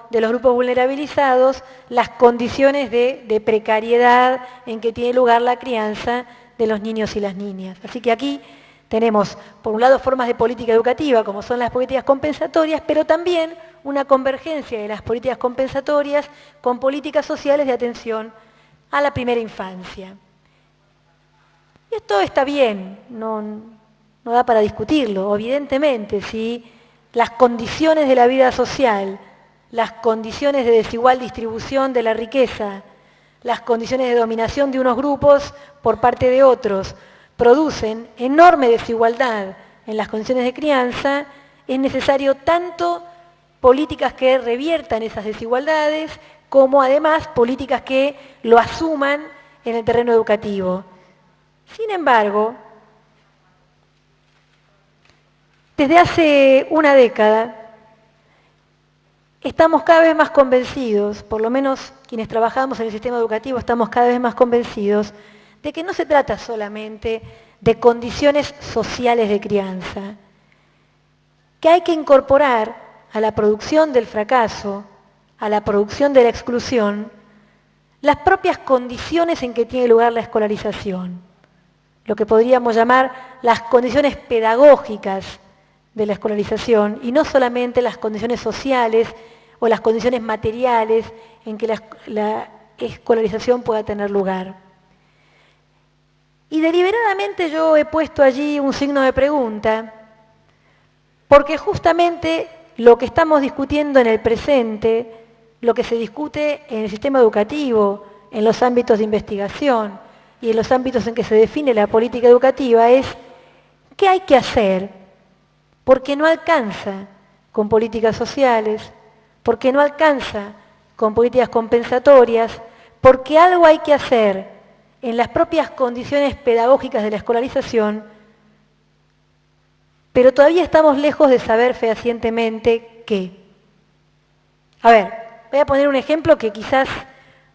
de los grupos vulnerabilizados las condiciones de precariedad en que tiene lugar la crianza de los niños y las niñas. Así que aquí tenemos, por un lado, formas de política educativa, como son las políticas compensatorias, pero también una convergencia de las políticas compensatorias con políticas sociales de atención a la primera infancia. Y esto está bien, no da para discutirlo, evidentemente, si las condiciones de la vida social, las condiciones de desigual distribución de la riqueza, las condiciones de dominación de unos grupos por parte de otros, producen enorme desigualdad en las condiciones de crianza, es necesario tanto políticas que reviertan esas desigualdades, como además políticas que lo asuman en el terreno educativo. Sin embargo, desde hace una década, estamos cada vez más convencidos, por lo menos quienes trabajamos en el sistema educativo estamos cada vez más convencidos, de que no se trata solamente de condiciones sociales de crianza, que hay que incorporar a la producción del fracaso, a la producción de la exclusión, las propias condiciones en que tiene lugar la escolarización, lo que podríamos llamar las condiciones pedagógicas de la escolarización, y no solamente las condiciones sociales o las condiciones materiales en que la escolarización pueda tener lugar. Y deliberadamente yo he puesto allí un signo de pregunta, porque justamente lo que estamos discutiendo en el presente, lo que se discute en el sistema educativo, en los ámbitos de investigación y en los ámbitos en que se define la política educativa, es ¿qué hay que hacer? Porque no alcanza con políticas sociales, porque no alcanza con políticas compensatorias, porque algo hay que hacer en las propias condiciones pedagógicas de la escolarización, pero todavía estamos lejos de saber fehacientemente qué. A ver, voy a poner un ejemplo que quizás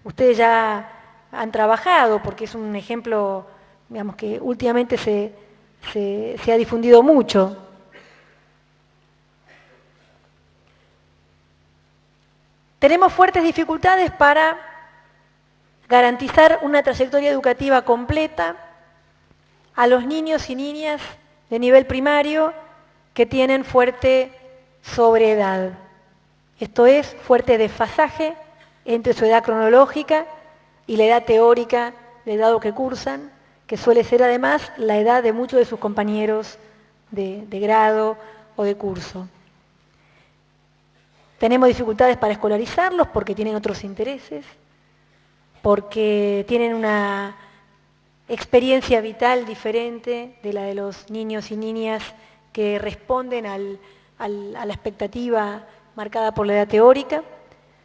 ustedes ya han trabajado, porque es un ejemplo, digamos, que últimamente se ha difundido mucho. Tenemos fuertes dificultades para garantizar una trayectoria educativa completa a los niños y niñas de nivel primario que tienen fuerte sobreedad. Esto es, fuerte desfasaje entre su edad cronológica y la edad teórica del grado que cursan, que suele ser además la edad de muchos de sus compañeros de grado o de curso. Tenemos dificultades para escolarizarlos porque tienen otros intereses, porque tienen una experiencia vital diferente de la de los niños y niñas que responden a la expectativa marcada por la edad teórica,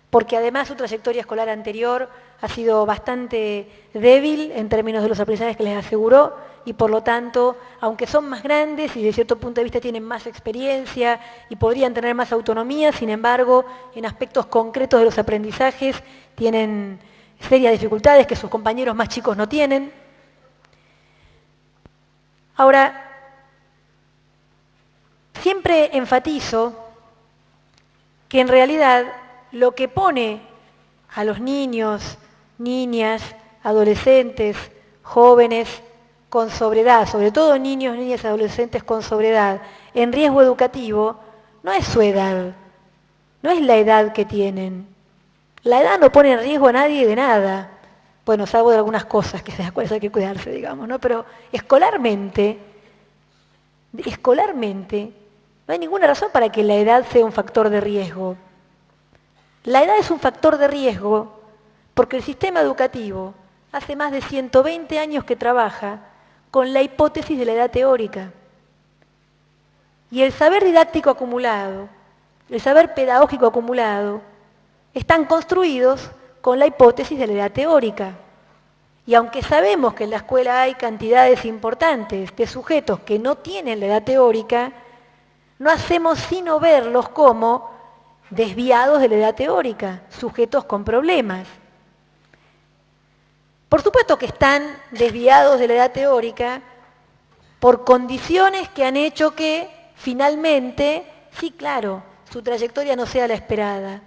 porque además su trayectoria escolar anterior ha sido bastante débil en términos de los aprendizajes que les aseguró, y por lo tanto, aunque son más grandes y de cierto punto de vista tienen más experiencia y podrían tener más autonomía, sin embargo, en aspectos concretos de los aprendizajes tienen serias dificultades que sus compañeros más chicos no tienen. Ahora, siempre enfatizo que en realidad lo que pone a los niños, niñas, adolescentes, jóvenes con sobreedad, sobre todo niños, niñas y adolescentes con sobreedad, en riesgo educativo, no es su edad, no es la edad que tienen. La edad no pone en riesgo a nadie de nada, bueno, salvo de algunas cosas que de las cuales hay que cuidarse, digamos, ¿no? Pero escolarmente, no hay ninguna razón para que la edad sea un factor de riesgo. La edad es un factor de riesgo porque el sistema educativo hace más de 120 años que trabaja con la hipótesis de la edad teórica. Y el saber didáctico acumulado, el saber pedagógico acumulado, están construidos con la hipótesis de la edad teórica. Y aunque sabemos que en la escuela hay cantidades importantes de sujetos que no tienen la edad teórica, no hacemos sino verlos como desviados de la edad teórica, sujetos con problemas. Por supuesto que están desviados de la edad teórica por condiciones que han hecho que finalmente, sí, claro, su trayectoria no sea la esperada.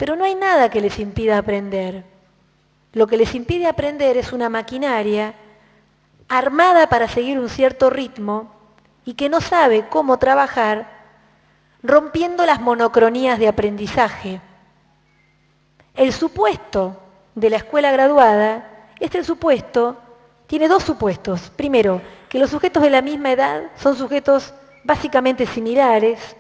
pero no hay nada que les impida aprender. Lo que les impide aprender es una maquinaria armada para seguir un cierto ritmo y que no sabe cómo trabajar rompiendo las monocronías de aprendizaje. El supuesto de la escuela graduada, tiene dos supuestos. Primero, que los sujetos de la misma edad son sujetos básicamente similares,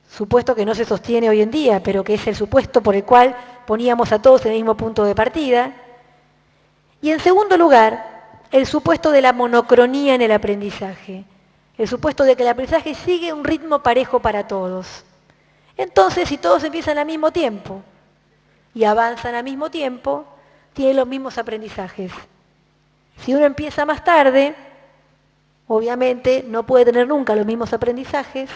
supuesto que no se sostiene hoy en día, pero que es el supuesto por el cual poníamos a todos en el mismo punto de partida. Y en segundo lugar, el supuesto de la monocronía en el aprendizaje, el supuesto de que el aprendizaje sigue un ritmo parejo para todos. Entonces, si todos empiezan al mismo tiempo y avanzan al mismo tiempo, tienen los mismos aprendizajes. Si uno empieza más tarde, obviamente no puede tener nunca los mismos aprendizajes,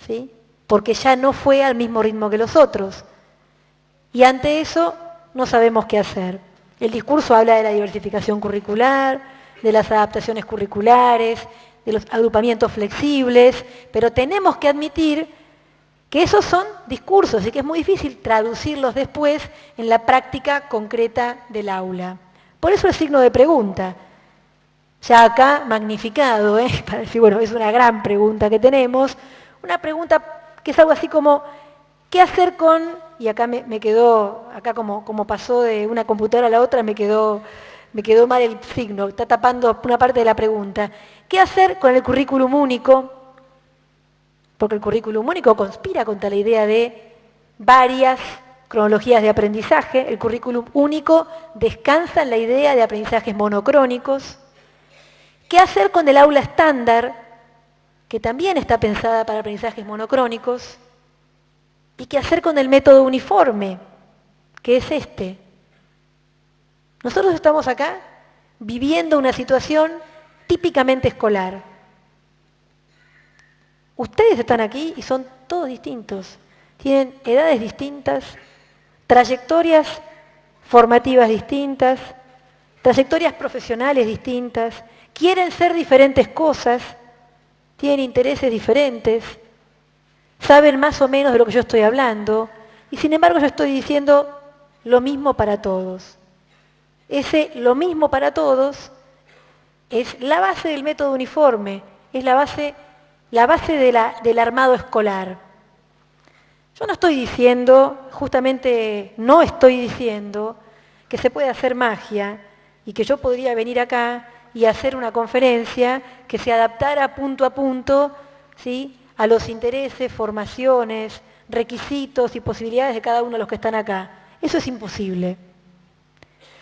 ¿sí? Porque ya no fue al mismo ritmo que los otros. Y ante eso no sabemos qué hacer. El discurso habla de la diversificación curricular, de las adaptaciones curriculares, de los agrupamientos flexibles, pero tenemos que admitir que esos son discursos y que es muy difícil traducirlos después en la práctica concreta del aula. Por eso el signo de pregunta, ya acá magnificado, para decir, bueno, es una gran pregunta que tenemos, una pregunta que es algo así como, ¿qué hacer con, y acá me quedó, acá como pasó de una computadora a la otra, me quedó mal el signo, está tapando una parte de la pregunta. ¿Qué hacer con el currículum único? Porque el currículum único conspira contra la idea de varias cronologías de aprendizaje. El currículum único descansa en la idea de aprendizajes monocrónicos. ¿Qué hacer con el aula estándar, que también está pensada para aprendizajes monocrónicos? ¿Y qué hacer con el método uniforme, que es este? Nosotros estamos acá viviendo una situación típicamente escolar. Ustedes están aquí y son todos distintos. Tienen edades distintas, trayectorias formativas distintas, trayectorias profesionales distintas, quieren ser diferentes cosas, tienen intereses diferentes, saben más o menos de lo que yo estoy hablando, y sin embargo yo estoy diciendo lo mismo para todos. Ese lo mismo para todos es la base del método uniforme, es la base del armado escolar. Yo no estoy diciendo, justamente no estoy diciendo, que se puede hacer magia y que yo podría venir acá y hacer una conferencia que se adaptara punto a punto, ¿sí?, a los intereses, formaciones, requisitos y posibilidades de cada uno de los que están acá. Eso es imposible.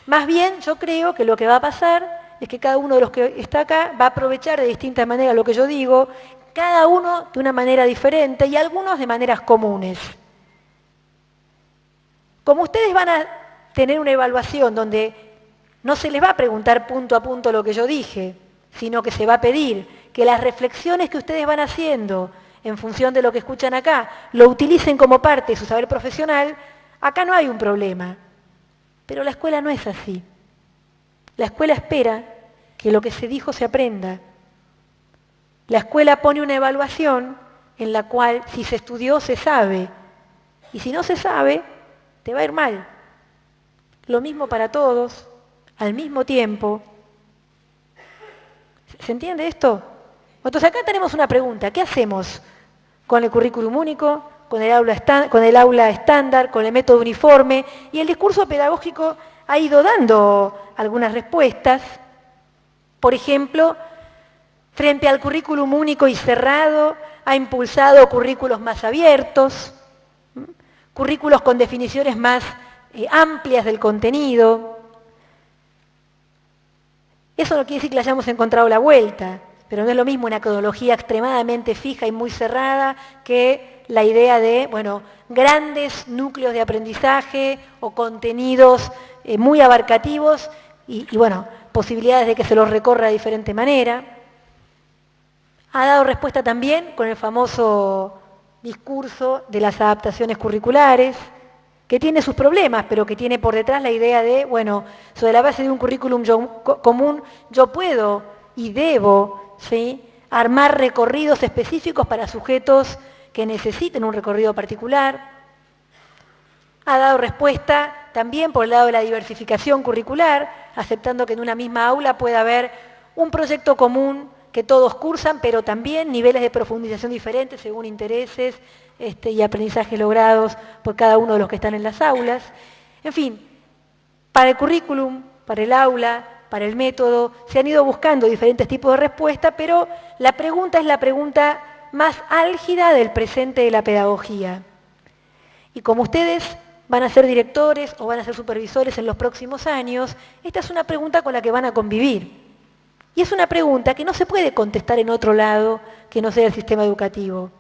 Más bien, yo creo que lo que va a pasar es que cada uno de los que está acá va a aprovechar de distintas maneras lo que yo digo, cada uno de una manera diferente y algunos de maneras comunes. Como ustedes van a tener una evaluación donde no se les va a preguntar punto a punto lo que yo dije, sino que se va a pedir que las reflexiones que ustedes van haciendo en función de lo que escuchan acá, lo utilicen como parte de su saber profesional, acá no hay un problema. Pero la escuela no es así. La escuela espera que lo que se dijo se aprenda. La escuela pone una evaluación en la cual si se estudió se sabe, y si no se sabe, te va a ir mal. Lo mismo para todos, al mismo tiempo. ¿Se entiende esto? Entonces acá tenemos una pregunta, ¿qué hacemos con el currículum único, con el aula estándar, con el método uniforme? Y el discurso pedagógico ha ido dando algunas respuestas. Por ejemplo, frente al currículum único y cerrado, ha impulsado currículos más abiertos, currículos con definiciones más amplias del contenido. Eso no quiere decir que le hayamos encontrado la vuelta, pero no es lo mismo una cronología extremadamente fija y muy cerrada que la idea de, grandes núcleos de aprendizaje o contenidos muy abarcativos y posibilidades de que se los recorra de diferente manera. Ha dado respuesta también con el famoso discurso de las adaptaciones curriculares, que tiene sus problemas, pero que tiene por detrás la idea de, sobre la base de un currículum común, yo puedo y debo, ¿sí?, armar recorridos específicos para sujetos que necesiten un recorrido particular. Ha dado respuesta también por el lado de la diversificación curricular, aceptando que en una misma aula pueda haber un proyecto común que todos cursan, pero también niveles de profundización diferentes según intereses y aprendizajes logrados por cada uno de los que están en las aulas. En fin, para el currículum, para el aula, para el método, se han ido buscando diferentes tipos de respuesta, pero la pregunta es la pregunta más álgida del presente de la pedagogía. Y como ustedes van a ser directores o van a ser supervisores en los próximos años, esta es una pregunta con la que van a convivir. Y es una pregunta que no se puede contestar en otro lado que no sea el sistema educativo.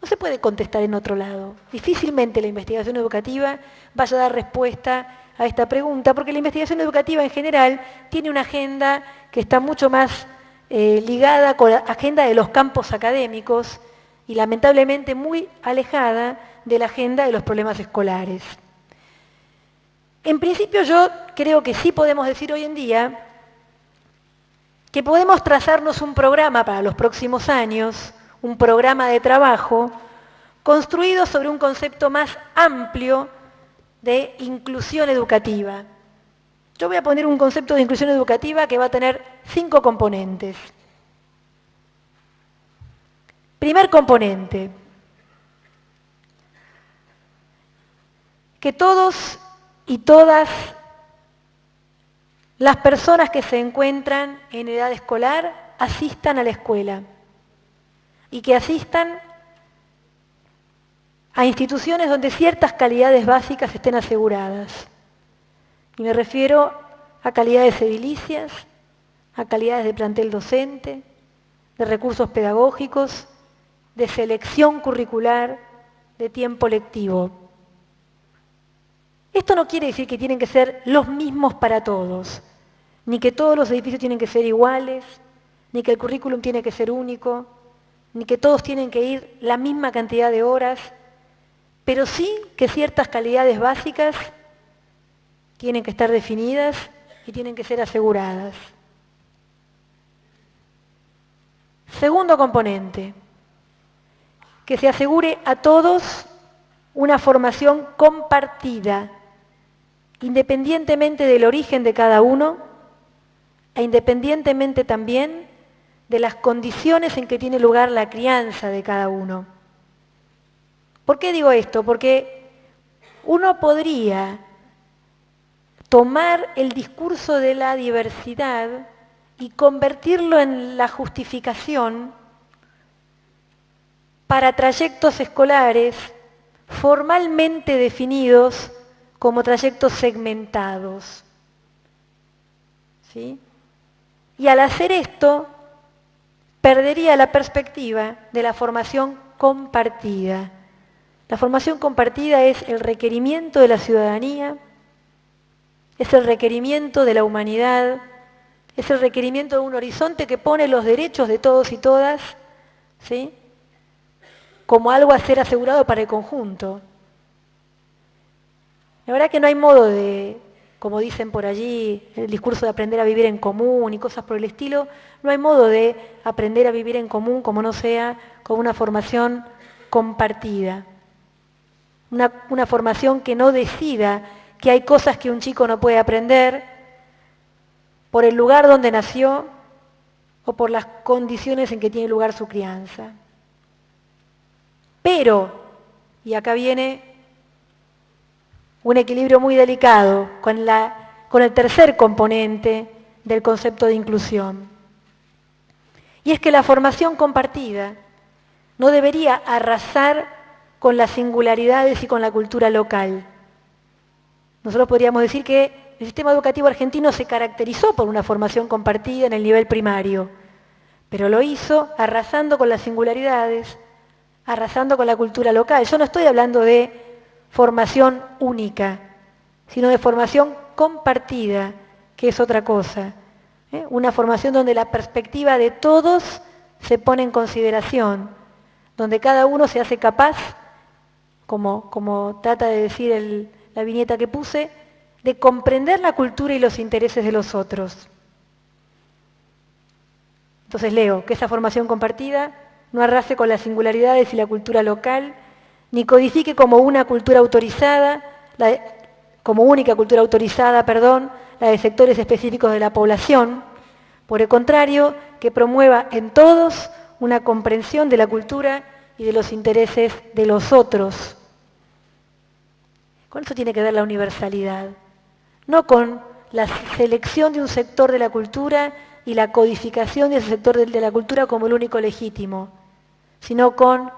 No se puede contestar en otro lado. Difícilmente la investigación educativa vaya a dar respuesta a esta pregunta, porque la investigación educativa en general tiene una agenda que está mucho más ligada con la agenda de los campos académicos y lamentablemente muy alejada de la agenda de los problemas escolares. En principio yo creo que sí podemos decir hoy en día que podemos trazarnos un programa para los próximos años, un programa de trabajo construido sobre un concepto más amplio de inclusión educativa. Yo voy a poner un concepto de inclusión educativa que va a tener 5 componentes. Primer componente, que todos y todas las personas que se encuentran en edad escolar asistan a la escuela y que asistan a instituciones donde ciertas calidades básicas estén aseguradas. Y me refiero a calidades edilicias, a calidades de plantel docente, de recursos pedagógicos, de selección curricular, de tiempo lectivo. Esto no quiere decir que tienen que ser los mismos para todos, ni que todos los edificios tienen que ser iguales, ni que el currículum tiene que ser único, ni que todos tienen que ir la misma cantidad de horas, pero sí que ciertas calidades básicas tienen que estar definidas y tienen que ser aseguradas. Segundo componente, que se asegure a todos una formación compartida, independientemente del origen de cada uno e independientemente también de las condiciones en que tiene lugar la crianza de cada uno. ¿Por qué digo esto? Porque uno podría tomar el discurso de la diversidad y convertirlo en la justificación para trayectos escolares formalmente definidos como trayectos segmentados. ¿Sí? Y al hacer esto, perdería la perspectiva de la formación compartida. La formación compartida es el requerimiento de la ciudadanía, es el requerimiento de la humanidad, es el requerimiento de un horizonte que pone los derechos de todos y todas, ¿sí?, como algo a ser asegurado para el conjunto. La verdad que no hay modo de, como dicen por allí, el discurso de aprender a vivir en común y cosas por el estilo, no hay modo de aprender a vivir en común como no sea con una formación compartida. Una formación que no decida que hay cosas que un chico no puede aprender por el lugar donde nació o por las condiciones en que tiene lugar su crianza. Pero, y acá viene un equilibrio muy delicado con el tercer componente del concepto de inclusión. Y es que la formación compartida no debería arrasar con las singularidades y con la cultura local. Nosotros podríamos decir que el sistema educativo argentino se caracterizó por una formación compartida en el nivel primario, pero lo hizo arrasando con las singularidades, arrasando con la cultura local. Yo no estoy hablando de formación única, sino de formación compartida, que es otra cosa. Una formación donde la perspectiva de todos se pone en consideración, donde cada uno se hace capaz, como trata de decir la viñeta que puse, de comprender la cultura y los intereses de los otros. Entonces leo que esa formación compartida no arrase con las singularidades y la cultura local, ni codifique como una cultura autorizada, como única cultura autorizada, la de sectores específicos de la población. Por el contrario, que promueva en todos una comprensión de la cultura y de los intereses de los otros. Con eso tiene que ver la universalidad, no con la selección de un sector de la cultura y la codificación de ese sector de la cultura como el único legítimo, sino con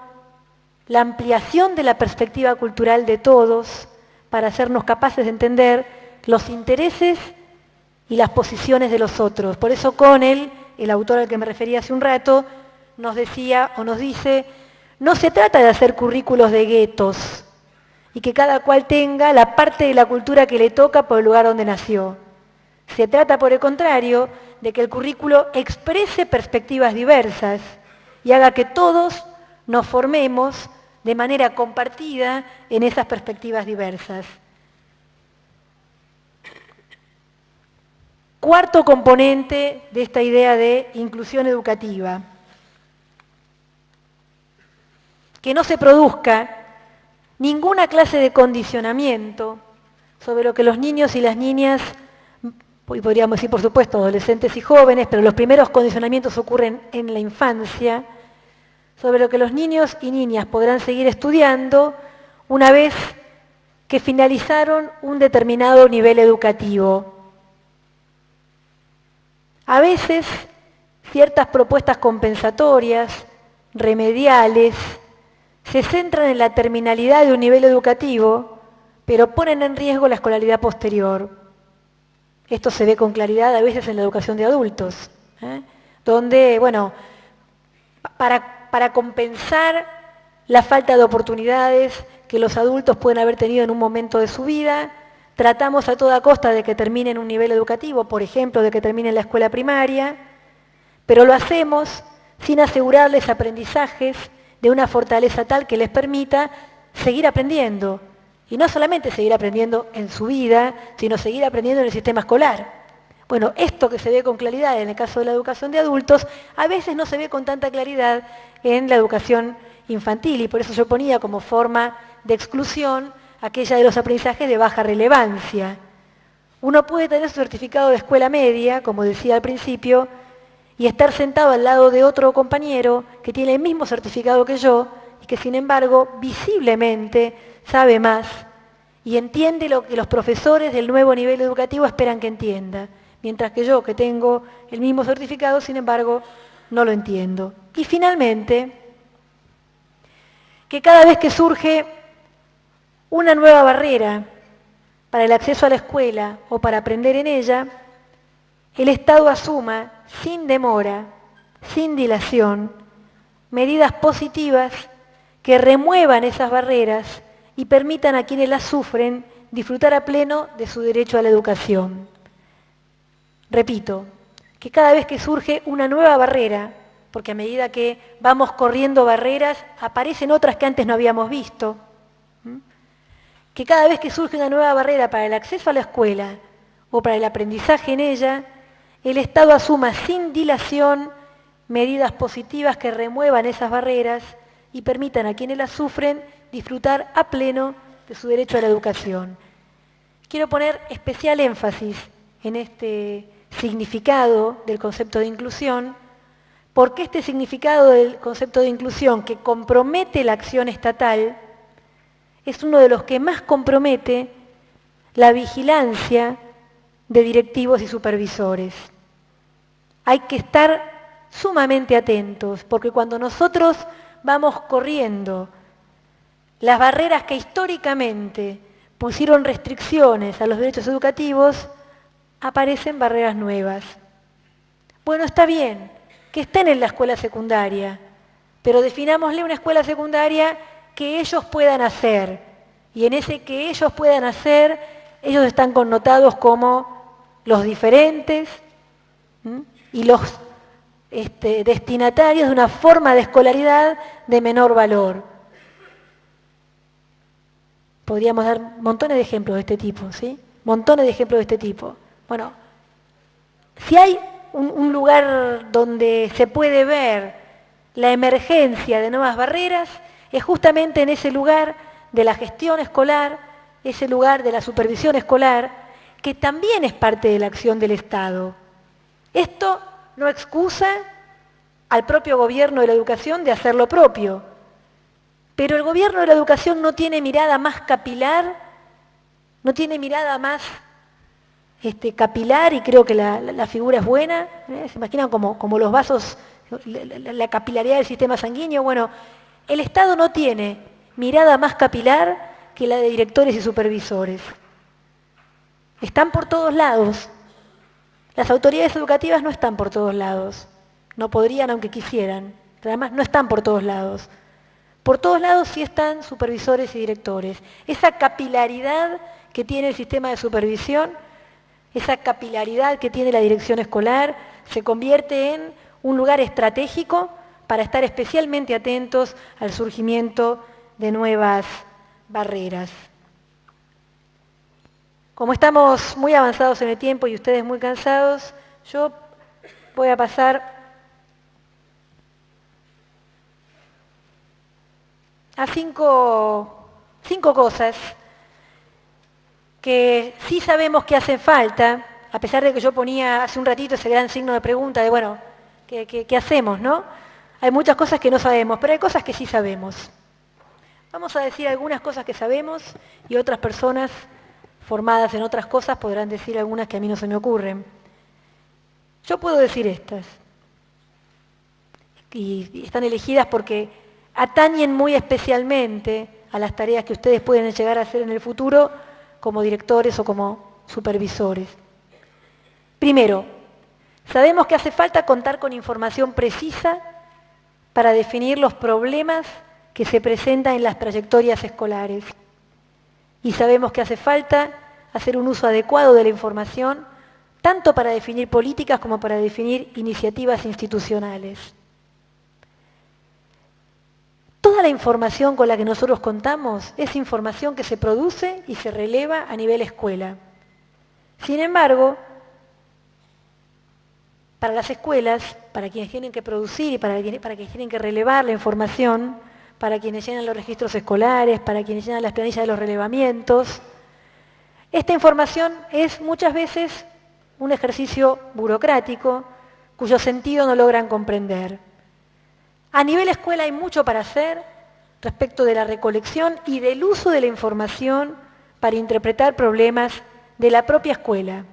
la ampliación de la perspectiva cultural de todos para hacernos capaces de entender los intereses y las posiciones de los otros. Por eso Connell, el autor al que me refería hace un rato, nos decía o nos dice, no se trata de hacer currículos de guetos y que cada cual tenga la parte de la cultura que le toca por el lugar donde nació. Se trata, por el contrario, de que el currículo exprese perspectivas diversas y haga que todos nos formemos de manera compartida en esas perspectivas diversas. Cuarto componente de esta idea de inclusión educativa. Que no se produzca ninguna clase de condicionamiento sobre lo que los niños y las niñas, y podríamos decir por supuesto adolescentes y jóvenes, pero los primeros condicionamientos ocurren en la infancia, sobre lo que los niños y niñas podrán seguir estudiando una vez que finalizaron un determinado nivel educativo. A veces, ciertas propuestas compensatorias, remediales, se centran en la terminalidad de un nivel educativo, pero ponen en riesgo la escolaridad posterior. Esto se ve con claridad a veces en la educación de adultos, donde, bueno, para compensar la falta de oportunidades que los adultos pueden haber tenido en un momento de su vida, tratamos a toda costa de que terminen un nivel educativo, por ejemplo, de que terminen la escuela primaria, pero lo hacemos sin asegurarles aprendizajes de una fortaleza tal que les permita seguir aprendiendo. Y no solamente seguir aprendiendo en su vida, sino seguir aprendiendo en el sistema escolar. Bueno, esto que se ve con claridad en el caso de la educación de adultos, a veces no se ve con tanta claridad en la educación infantil, y por eso yo ponía como forma de exclusión aquella de los aprendizajes de baja relevancia. Uno puede tener su certificado de escuela media, como decía al principio, y estar sentado al lado de otro compañero que tiene el mismo certificado que yo y que sin embargo visiblemente sabe más y entiende lo que los profesores del nuevo nivel educativo esperan que entienda, mientras que yo, que tengo el mismo certificado, sin embargo, no lo entiendo. Y finalmente, que cada vez que surge una nueva barrera para el acceso a la escuela o para aprender en ella, el Estado asuma sin demora, sin dilación, medidas positivas que remuevan esas barreras y permitan a quienes las sufren disfrutar a pleno de su derecho a la educación. Repito, que cada vez que surge una nueva barrera, porque a medida que vamos corriendo barreras, aparecen otras que antes no habíamos visto, que cada vez que surge una nueva barrera para el acceso a la escuela o para el aprendizaje en ella, el Estado asuma sin dilación medidas positivas que remuevan esas barreras y permitan a quienes las sufren disfrutar a pleno de su derecho a la educación. Quiero poner especial énfasis en este significado del concepto de inclusión, porque este significado del concepto de inclusión que compromete la acción estatal es uno de los que más compromete la vigilancia de directivos y supervisores. Hay que estar sumamente atentos, porque cuando nosotros vamos corriendo las barreras que históricamente pusieron restricciones a los derechos educativos, aparecen barreras nuevas. Bueno, está bien que estén en la escuela secundaria, pero definámosle una escuela secundaria que ellos puedan hacer. Y en ese que ellos puedan hacer, ellos están connotados como los diferentes y los destinatarios de una forma de escolaridad de menor valor. Podríamos dar montones de ejemplos de este tipo, ¿sí? Montones de ejemplos de este tipo. Bueno, si hay un lugar donde se puede ver la emergencia de nuevas barreras, es justamente en ese lugar de la gestión escolar, ese lugar de la supervisión escolar, que también es parte de la acción del Estado. Esto no excusa al propio gobierno de la educación de hacer lo propio, pero el gobierno de la educación no tiene mirada más capilar, no tiene mirada más capilar, y creo que la figura es buena, se imaginan como los vasos, la capilaridad del sistema sanguíneo. Bueno, el Estado no tiene mirada más capilar que la de directores y supervisores. Están por todos lados. Las autoridades educativas no están por todos lados. No podrían aunque quisieran. Pero además no están por todos lados. Por todos lados sí están supervisores y directores. Esa capilaridad que tiene el sistema de supervisión, esa capilaridad que tiene la dirección escolar, se convierte en un lugar estratégico para estar especialmente atentos al surgimiento de nuevas barreras. Como estamos muy avanzados en el tiempo y ustedes muy cansados, yo voy a pasar a cinco cosas que sí sabemos que hacen falta, a pesar de que yo ponía hace un ratito ese gran signo de pregunta de, bueno, ¿qué hacemos, no? Hay muchas cosas que no sabemos, pero hay cosas que sí sabemos. Vamos a decir algunas cosas que sabemos y otras personas formadas en otras cosas podrán decir algunas que a mí no se me ocurren. Yo puedo decir estas, y están elegidas porque atañen muy especialmente a las tareas que ustedes pueden llegar a hacer en el futuro como directores o como supervisores. Primero, sabemos que hace falta contar con información precisa para definir los problemas que se presentan en las trayectorias escolares. Y sabemos que hace falta hacer un uso adecuado de la información, tanto para definir políticas como para definir iniciativas institucionales. Toda la información con la que nosotros contamos es información que se produce y se releva a nivel escuela. Sin embargo, para las escuelas, para quienes tienen que producir y para quienes tienen que relevar la información, para quienes llenan los registros escolares, para quienes llenan las planillas de los relevamientos, esta información es muchas veces un ejercicio burocrático cuyo sentido no logran comprender. A nivel escuela hay mucho para hacer respecto de la recolección y del uso de la información para interpretar problemas de la propia escuela.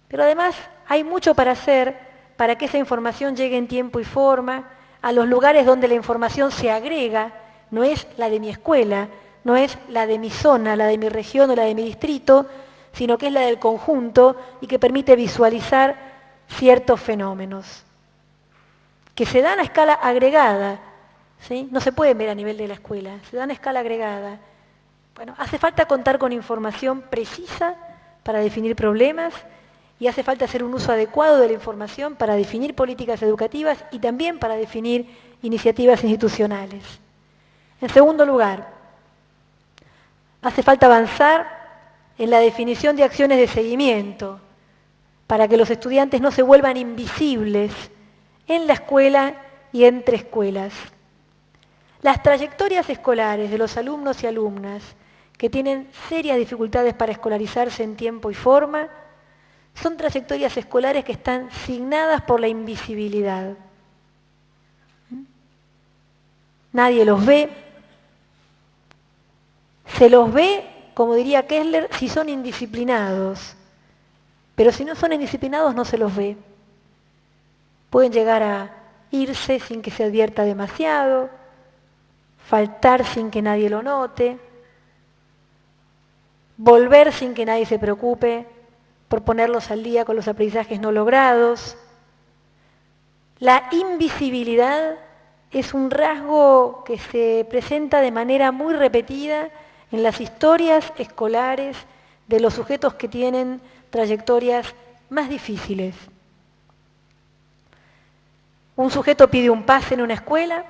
Pero además hay mucho para hacer para que esa información llegue en tiempo y forma a los lugares donde la información se agrega, no es la de mi escuela, no es la de mi zona, la de mi región o la de mi distrito, sino que es la del conjunto y que permite visualizar ciertos fenómenos que se dan a escala agregada, ¿sí? No se pueden ver a nivel de la escuela, se dan a escala agregada. Bueno, hace falta contar con información precisa para definir problemas y hace falta hacer un uso adecuado de la información para definir políticas educativas y también para definir iniciativas institucionales. En segundo lugar, hace falta avanzar en la definición de acciones de seguimiento para que los estudiantes no se vuelvan invisibles en la escuela y entre escuelas. Las trayectorias escolares de los alumnos y alumnas que tienen serias dificultades para escolarizarse en tiempo y forma son trayectorias escolares que están signadas por la invisibilidad. Nadie los ve. Se los ve, como diría Kessler, si son indisciplinados. Pero si no son indisciplinados no se los ve. Pueden llegar a irse sin que se advierta demasiado, faltar sin que nadie lo note, volver sin que nadie se preocupe por ponerlos al día con los aprendizajes no logrados. La invisibilidad es un rasgo que se presenta de manera muy repetida en las historias escolares de los sujetos que tienen trayectorias más difíciles. Un sujeto pide un pase en una escuela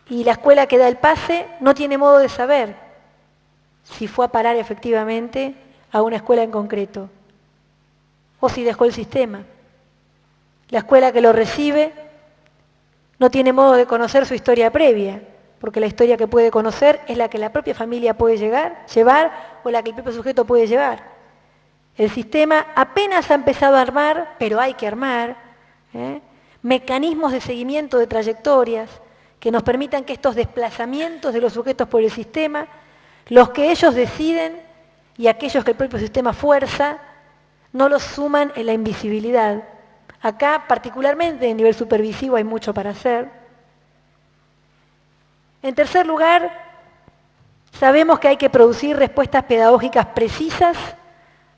y la escuela que da el pase no tiene modo de saber si fue a parar efectivamente a una escuela en concreto o si dejó el sistema. La escuela que lo recibe no tiene modo de conocer su historia previa, porque la historia que puede conocer es la que la propia familia puede llevar o la que el propio sujeto puede llevar. El sistema apenas ha empezado a armar, pero hay que armar, mecanismos de seguimiento de trayectorias que nos permitan que estos desplazamientos de los sujetos por el sistema, los que ellos deciden y aquellos que el propio sistema fuerza, no los suman en la invisibilidad. Acá, particularmente a nivel supervisivo, hay mucho para hacer. En tercer lugar, sabemos que hay que producir respuestas pedagógicas precisas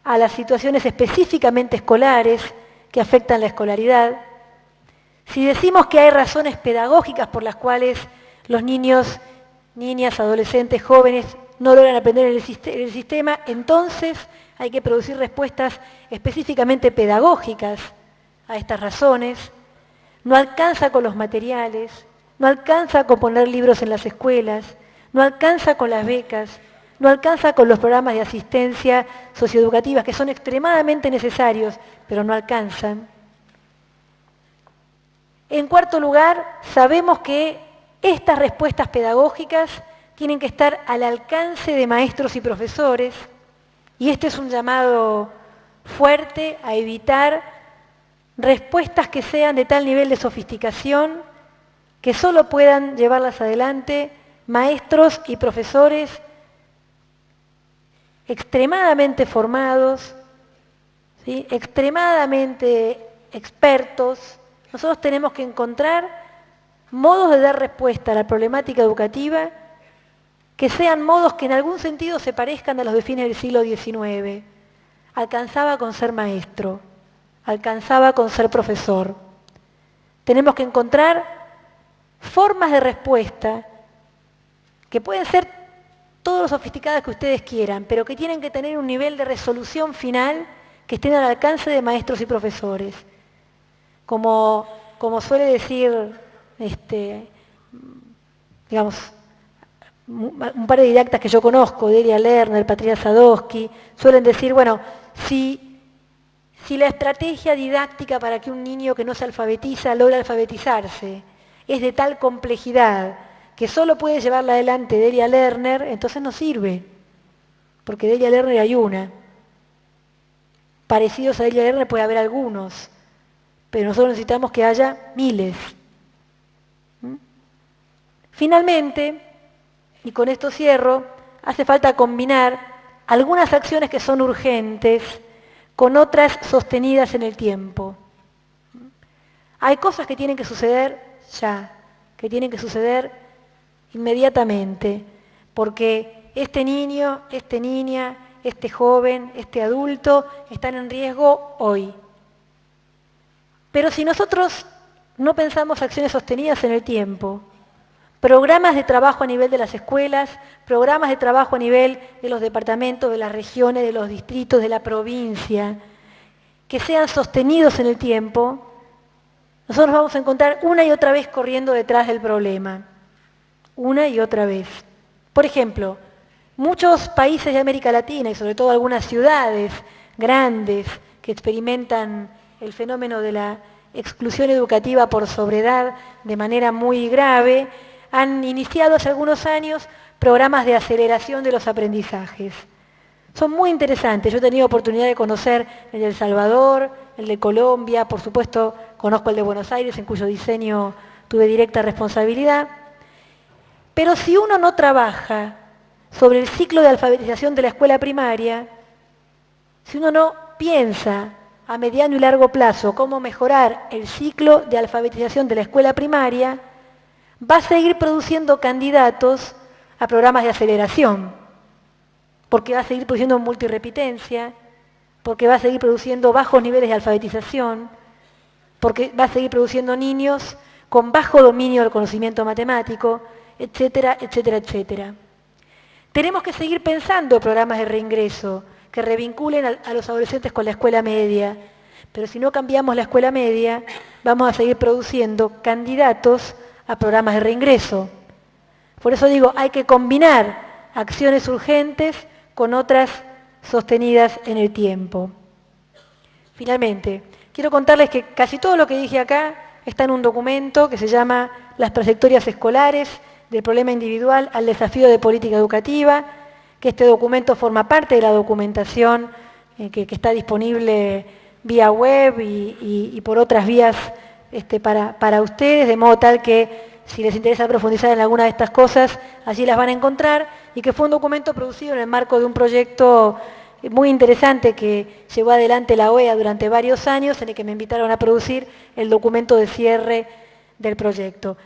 a las situaciones específicamente escolares que afectan la escolaridad. Si decimos que hay razones pedagógicas por las cuales los niños, niñas, adolescentes, jóvenes no logran aprender en el sistema, entonces hay que producir respuestas específicamente pedagógicas a estas razones. No alcanza con los materiales, no alcanza con poner libros en las escuelas, no alcanza con las becas, no alcanza con los programas de asistencia socioeducativa, que son extremadamente necesarios, pero no alcanzan. En cuarto lugar, sabemos que estas respuestas pedagógicas tienen que estar al alcance de maestros y profesores, y este es un llamado fuerte a evitar respuestas que sean de tal nivel de sofisticación que solo puedan llevarlas adelante maestros y profesores extremadamente formados, ¿sí?, extremadamente expertos. Nosotros tenemos que encontrar modos de dar respuesta a la problemática educativa que sean modos que en algún sentido se parezcan a los de fines del siglo XIX. Alcanzaba con ser maestro, alcanzaba con ser profesor. Tenemos que encontrar formas de respuesta que pueden ser todo lo sofisticadas que ustedes quieran, pero que tienen que tener un nivel de resolución final que estén al alcance de maestros y profesores. Como suele decir, digamos, un par de didactas que yo conozco, Delia Lerner, Patricia Sadowski, suelen decir, bueno, si la estrategia didáctica para que un niño que no se alfabetiza logra alfabetizarse es de tal complejidad que solo puede llevarla adelante Delia Lerner, entonces no sirve, porque Delia Lerner hay una. Parecidos a Delia Lerner puede haber algunos, pero nosotros necesitamos que haya miles. Finalmente, y con esto cierro, hace falta combinar algunas acciones que son urgentes con otras sostenidas en el tiempo. Hay cosas que tienen que suceder ya, que tienen que suceder inmediatamente, porque este niño, esta niña, este joven, este adulto están en riesgo hoy. Pero si nosotros no pensamos acciones sostenidas en el tiempo, programas de trabajo a nivel de las escuelas, programas de trabajo a nivel de los departamentos, de las regiones, de los distritos, de la provincia, que sean sostenidos en el tiempo, nosotros vamos a encontrar una y otra vez corriendo detrás del problema. Una y otra vez. Por ejemplo, muchos países de América Latina y sobre todo algunas ciudades grandes que experimentan el fenómeno de la exclusión educativa por sobredad de manera muy grave, han iniciado hace algunos años programas de aceleración de los aprendizajes. Son muy interesantes. Yo he tenido oportunidad de conocer el de El Salvador, el de Colombia, por supuesto conozco el de Buenos Aires, en cuyo diseño tuve directa responsabilidad. Pero si uno no trabaja sobre el ciclo de alfabetización de la escuela primaria, si uno no piensa a mediano y largo plazo cómo mejorar el ciclo de alfabetización de la escuela primaria, va a seguir produciendo candidatos a programas de aceleración, porque va a seguir produciendo multirepitencia, porque va a seguir produciendo bajos niveles de alfabetización, porque va a seguir produciendo niños con bajo dominio del conocimiento matemático, etcétera, etcétera, etcétera. Tenemos que seguir pensando programas de reingreso que revinculen a los adolescentes con la escuela media, pero si no cambiamos la escuela media, vamos a seguir produciendo candidatos a programas de reingreso. Por eso digo, hay que combinar acciones urgentes con otras sostenidas en el tiempo. Finalmente, quiero contarles que casi todo lo que dije acá está en un documento que se llama Las trayectorias escolares, del problema individual al desafío de política educativa, que este documento forma parte de la documentación que está disponible vía web y por otras vías para ustedes, de modo tal que si les interesa profundizar en alguna de estas cosas, allí las van a encontrar, y que fue un documento producido en el marco de un proyecto muy interesante que llevó adelante la OEA durante varios años, en el que me invitaron a producir el documento de cierre del proyecto.